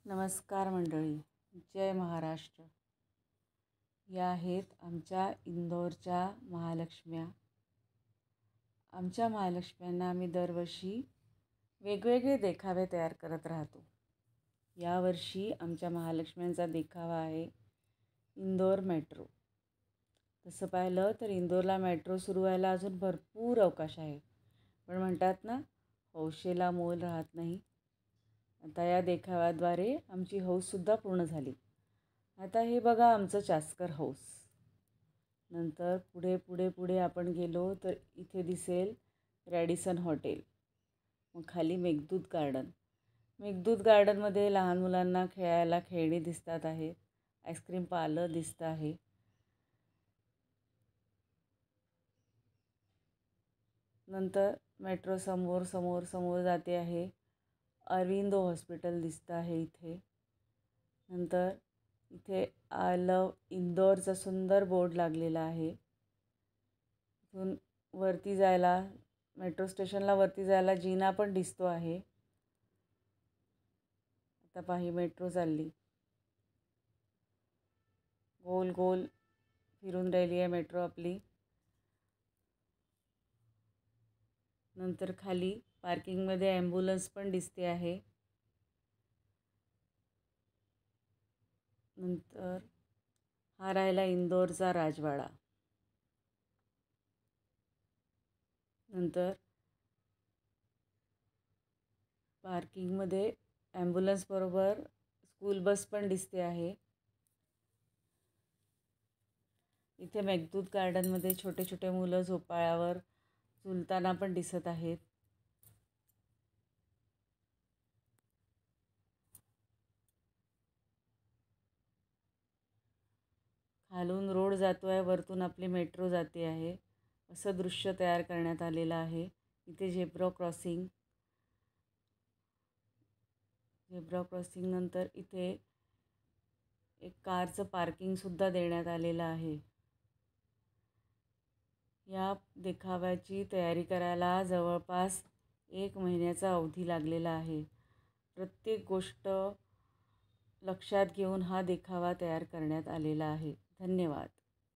नमस्कार मंडळी, जय महाराष्ट्र. या आहेत आमच्या इंदोरच्या महालक्ष्म्या. आमच्या महालक्ष्म्यांना आम्ही दरवर्षी वेगवेगळे देखावे तयार करत राहतो. यावर्षी आमच्या महालक्ष्म्यांचा देखावा आहे इंदोर मेट्रो. तसं पाहिलं तर इंदोरला मेट्रो सुरू व्हायला अजून भरपूर अवकाश आहे, पण म्हणतात ना, हौसेला मोल राहत नाही. आता या देखाव्याद्वारे आमची हौससुद्धा पूर्ण झाली. आता हे बघा आमचं चास्कर हाऊस. नंतर पुढे पुढे पुढे आपण गेलो तर इथे दिसेल रॅडिसन हॉटेल. मग खाली मेघदूत गार्डन. मेघदूत गार्डनमध्ये लहान मुलांना खेळायला खेळणी दिसतात आहेत. आईस्क्रीम पार्लर दिसतं आहे. नंतर मेट्रो समोर समोर समोर जाते आहे. अरविंदो हॉस्पिटल दिसतं आहे इथे. नंतर इथे आय लव इंदोरचा सुंदर बोर्ड लागलेला आहे. इथून वरती जायला, मेट्रो स्टेशनला वरती जायला जिना पण दिसतो आहे. आता पाही मेट्रो चालली, गोल गोल फिरून राहिली आहे मेट्रो आपली. नंतर खाली पार्किंगमध्ये ॲम्ब्युलन्स पण दिसते आहे. नंतर हा राहिला इंदोरचा राजवाडा. नंतर पार्किंगमध्ये ॲम्ब्युलन्सबरोबर स्कूल बस पण दिसते आहे. इथे मेघदूत गार्डनमध्ये छोटे छोटे मुलं झोपाळ्यावर झुलताना पण दिसत आहेत. खालून रोड जातो आहे, वरतून आपली मेट्रो जाते आहे. असं दृश्य तयार करण्यात आलेलं आहे. इथे झेब्रा क्रॉसिंग नंतर इथे एक कारचं पार्किंगसुद्धा देण्यात आलेलं आहे. या देखाव्याची तयारी करायला जवळपास 1 महिन्याचा अवधी लागलेला आहे. प्रत्येक गोष्ट लक्षात घेऊन हा देखावा तयार करण्यात आलेला आहे. धन्यवाद.